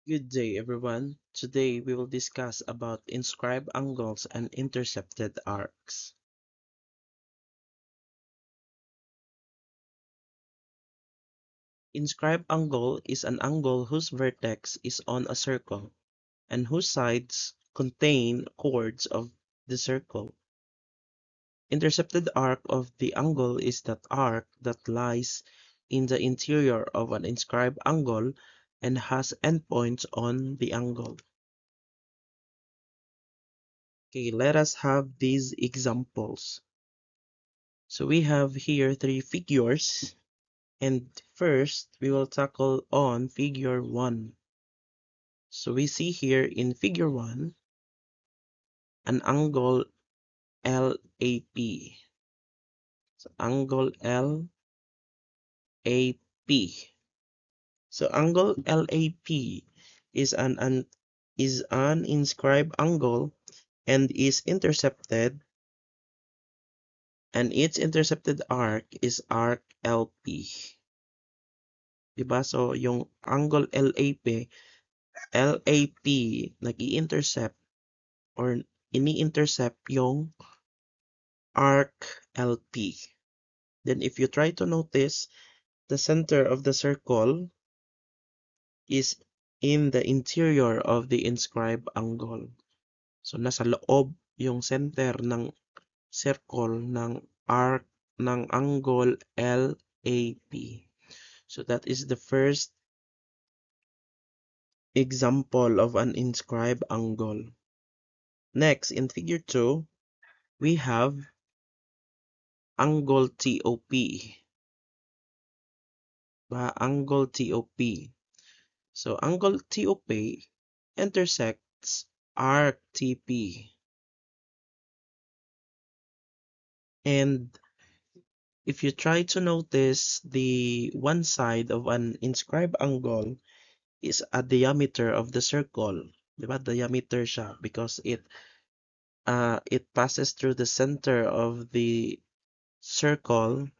Good day, everyone. Today we will discuss about inscribed angles and intercepted arcs. Inscribed angle is an angle whose vertex is on a circle and whose sides contain chords of the circle. Intercepted arc of the angle is that arc that lies in the interior of an inscribed angle and has endpoints on the angle. Okay, let us have these examples. So we have here three figures, and first we will tackle on figure 1. So we see here in figure 1 an angle LAP. So angle LAP. So angle LAP is an inscribed angle and is intercepted, and its intercepted arc is arc LP. Diba? So yung angle LAP nag-i-intercept or ini-intercept yung arc LP. Then if you try to notice, the center of the circle is in the interior of the inscribed angle. So nasa loob yung center ng circle ng arc ng angle LAP. So that is the first example of an inscribed angle. Next, in figure 2, we have angle TOP. Angle TOP. So angle TOP intersects arc TP. And if you try to notice, the one side of an inscribed angle is a diameter of the circle. Diba? Diameter siya because it passes through the center of the circle.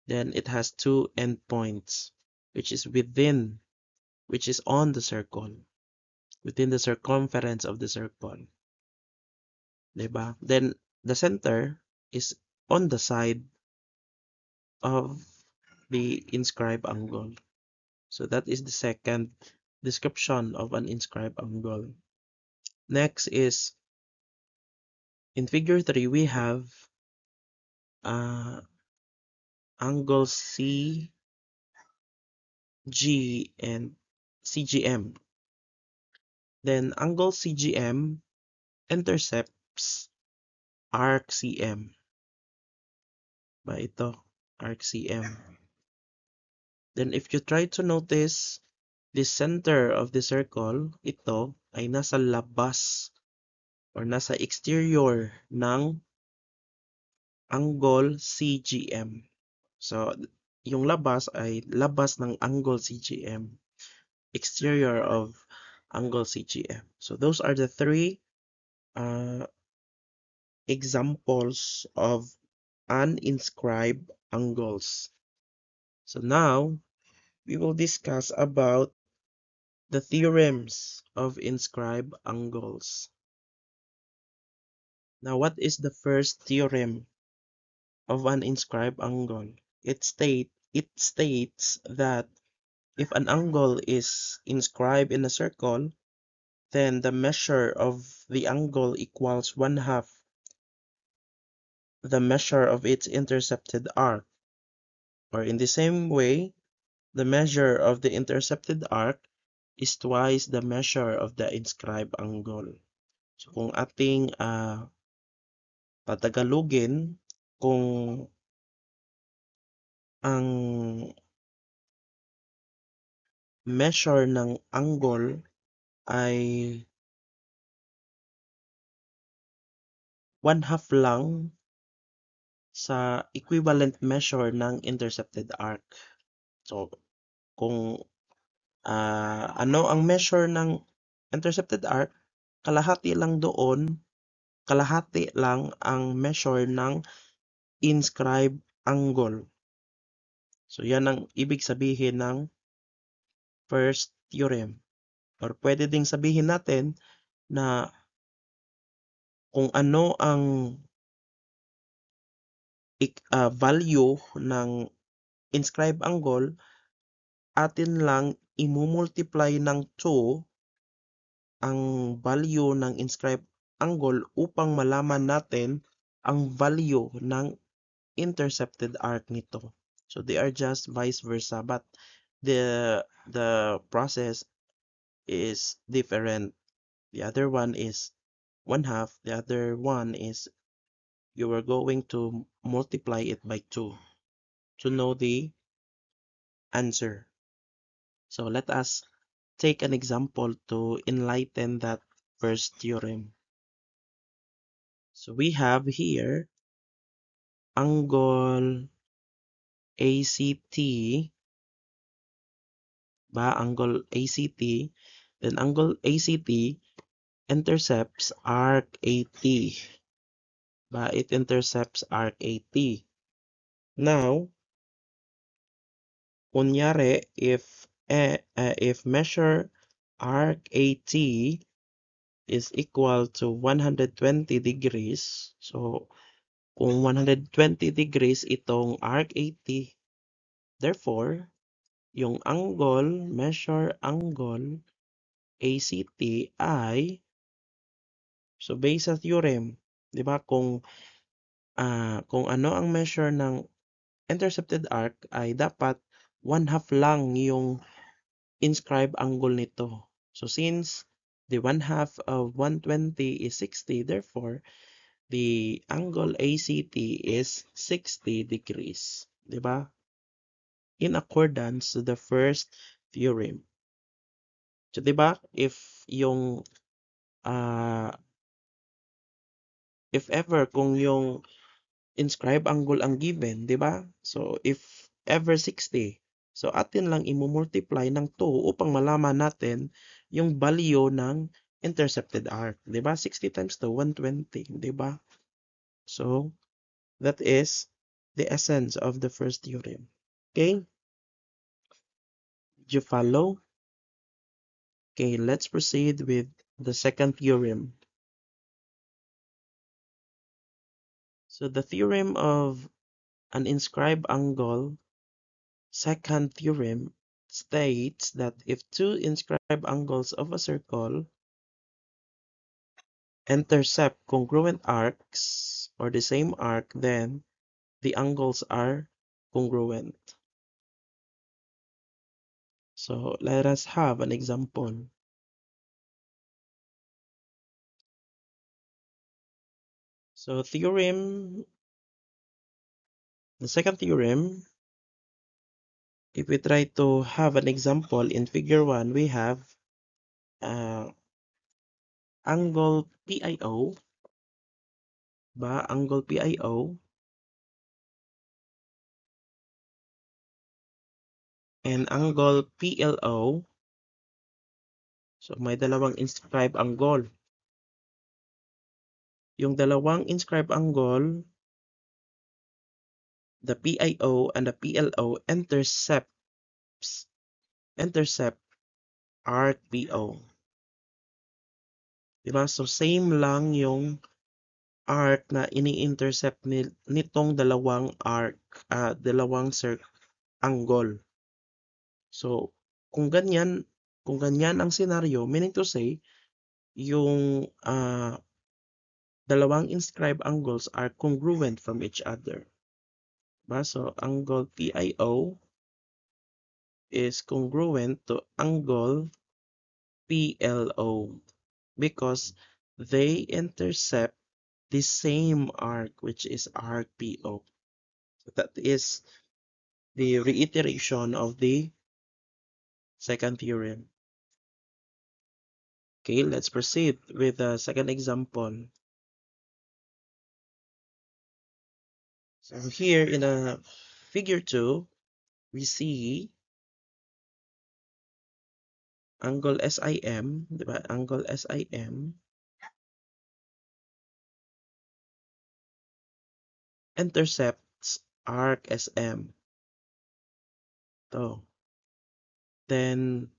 Then it has two endpoints, which is on the circle, within the circumference of the circle. Diba? Then the center is on the side of the inscribed angle. So that is the second description of an inscribed angle. Next is in figure 3 we have angle CG and CGM. Then angle CGM intercepts arc CM. Ito, arc CM. Then if you try to notice, the center of the circle, ito ay nasa labas or nasa exterior ng angle CGM. So, yung labas ay labas ng angle CGM, exterior of angle CGM. So, those are the three examples of uninscribed angles. So now, we will discuss about the theorems of inscribed angles. Now, what is the first theorem of an inscribed angle? It states that if an angle is inscribed in a circle, then the measure of the angle equals 1/2 the measure of its intercepted arc. Or in the same way, the measure of the intercepted arc is twice the measure of the inscribed angle. So kung ating patagalogin, kung ang measure ng angle ay 1/2 lang sa equivalent measure ng intercepted arc. So, kung ano ang measure ng intercepted arc, kalahati lang ang measure ng inscribed angle. So, yan ang ibig sabihin ng first theorem. or pwede ding sabihin natin na kung ano ang value ng inscribed angle, atin lang imumultiply ng 2 ang value ng inscribed angle upang malaman natin ang value ng intercepted arc nito. So they are just vice versa, but the process is different. The other one is 1/2, the other one is you are going to multiply it by 2 to know the answer. So let us take an example to enlighten that first theorem. So we have here angle ACT, angle ACT, then angle ACT intercepts arc AT, it intercepts arc AT. Now, kunyari, if measure arc AT is equal to 120 degrees, so kung 120 degrees itong arc AT, therefore, yung measure angle ACT ay, so based sa theorem, di ba, kung ano ang measure ng intercepted arc ay dapat 1/2 lang yung inscribed angle nito. So since the 1/2 of 120 is 60, therefore the angle ACT is 60 degrees. Diba? In accordance to the first theorem. So diba, if ever kung yung inscribed angle ang given, di ba? So, if ever 60, so atin lang imumultiply ng 2 upang malaman natin yung value ng intercepted arc. Di ba? 60 times 2, 120. Di ba? So, that is the essence of the first theorem. Okay? Did you follow? Okay, let's proceed with the second theorem. So, the theorem of an inscribed angle, second theorem, states that if two inscribed angles of a circle intercept congruent arcs or the same arc, then the angles are congruent. So let us have an example. So the second theorem, if we try to have an example in figure 1, we have angle PIO, angle PIO, and angle PLO. So may dalawang inscribed angle. Yung dalawang inscribed angle, the PIO and the PLO intercept arc PO. Diba? So same lang yung arc na ini-intercept nitong dalawang angle. So kung ganyan ang senaryo, meaning to say, yung dalawang inscribed angles are congruent from each other. Diba? So angle PIO is congruent to angle PLO because they intercept the same arc, which is arc PO. So that is the reiteration of the second theorem. Okay, let's proceed with the second example. So here in figure 2, we see angle SIM, diba? Angle SIM intercepts arc SM. So, then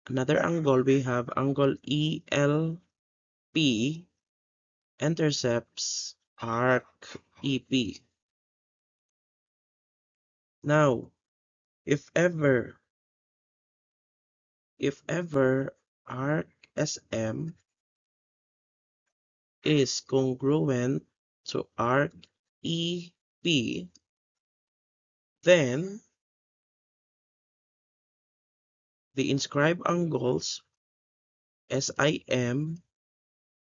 Another angle, we have angle ELP intercepts arc EP. Now, if ever arc SM is congruent to arc EP, then the inscribed angles SIM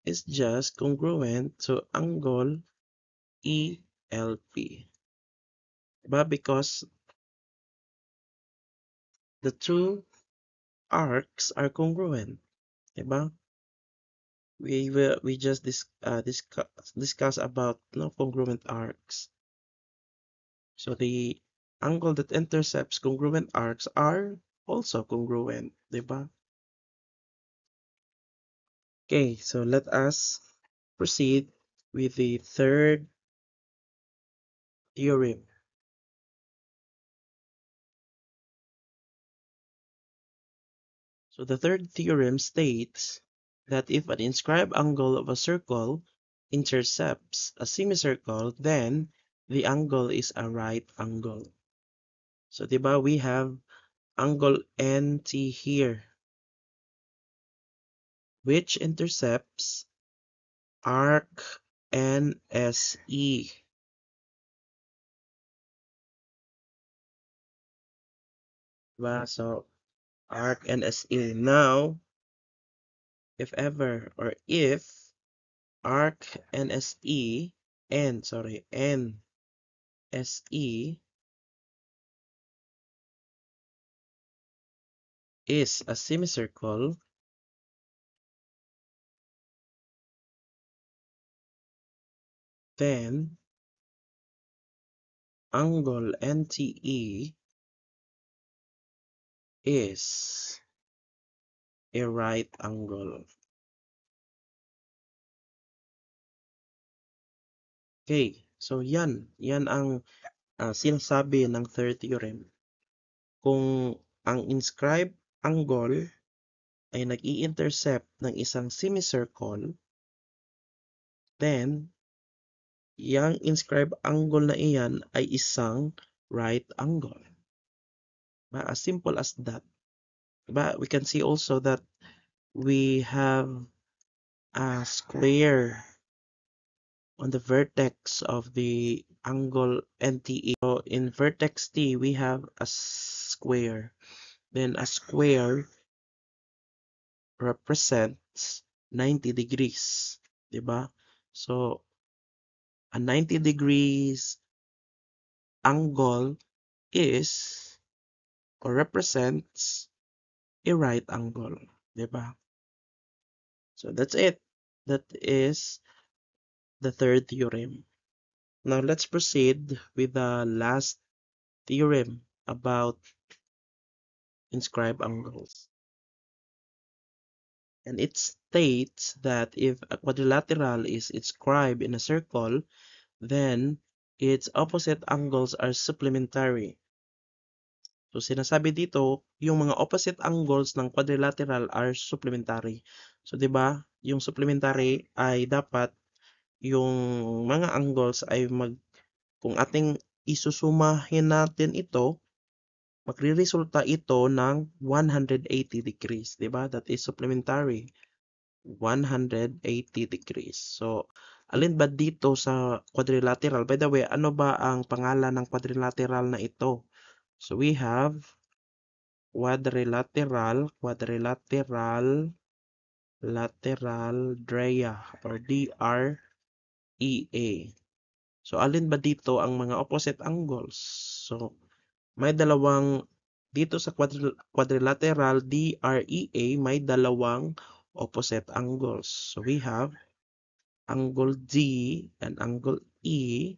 is just congruent to angle ELP. Diba? Because the two arcs are congruent. Diba? We just discuss about congruent arcs. So the angle that intercepts congruent arcs are also congruent, diba? Okay, so let us proceed with the third theorem. So the third theorem states that if an inscribed angle of a circle intercepts a semicircle, then the angle is a right angle. So diba, we have angle NT here, which intercepts arc NSE. Diba? So arc NSE. Now, if ever or if arc NSE NSE is a semicircle, then angle NTE is a right angle. Okay, so yan ang sinasabi ng third theorem. Kung ang inscribed angle ay nag-i-intercept ng isang semicircle, then yang inscribed angle na iyan ay isang right angle. As simple as that. But we can see also that we have a square on the vertex of the angle NTE. So in vertex T, we have a square. Then a square represents 90 degrees. Diba? So a 90 degrees angle is or represents a right angle. Diba? So that's it. That is the third theorem. Now let's proceed with the last theorem about inscribed angles. And it states that if a quadrilateral is inscribed in a circle, then its opposite angles are supplementary. So sinasabi dito, yung mga opposite angles ng quadrilateral are supplementary. So 'di ba, yung supplementary ay dapat yung mga angles ay kung ating isusumahin natin ito, magreresulta ito ng 180 degrees, 'di ba? That is supplementary. 180 degrees. So, alin ba dito sa quadrilateral? By the way, ano ba ang pangalan ng quadrilateral na ito? So, we have lateral DREA or DREA. So, alin ba dito ang mga opposite angles? So, may dalawang dito sa quadrilateral DREA, may dalawang opposite angles. So, we have angle D and angle E,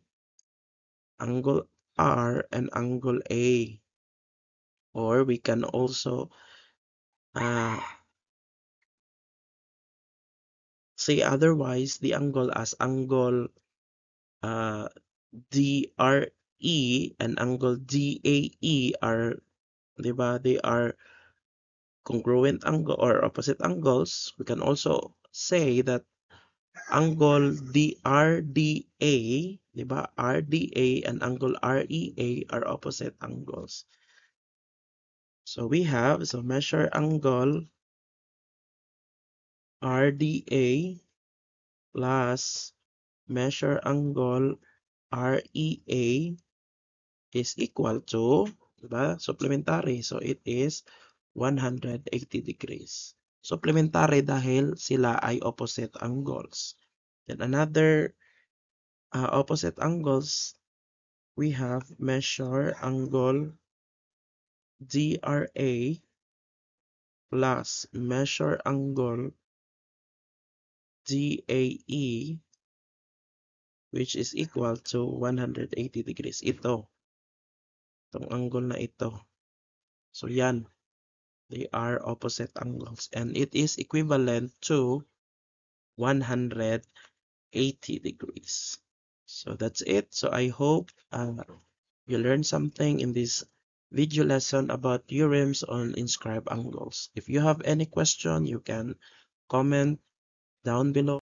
angle R and angle A. Or we can also say otherwise the angle as angle DRE and angle DAE are, diba, they are congruent angle or opposite angles, we can also say that angle RDA, di ba? RDA and angle REA are opposite angles. So we have, so measure angle RDA plus measure angle REA is equal to, diba? Supplementary. So it is 180 degrees. Supplementary dahil sila ay opposite angles. Then another opposite angles, we have measure angle DRA plus measure angle DAE, which is equal to 180 degrees. Itong angle na ito. So yan, they are opposite angles and it is equivalent to 180 degrees. So that's it. So I hope you learned something in this video lesson about theorems on inscribed angles. If you have any question, you can comment down below.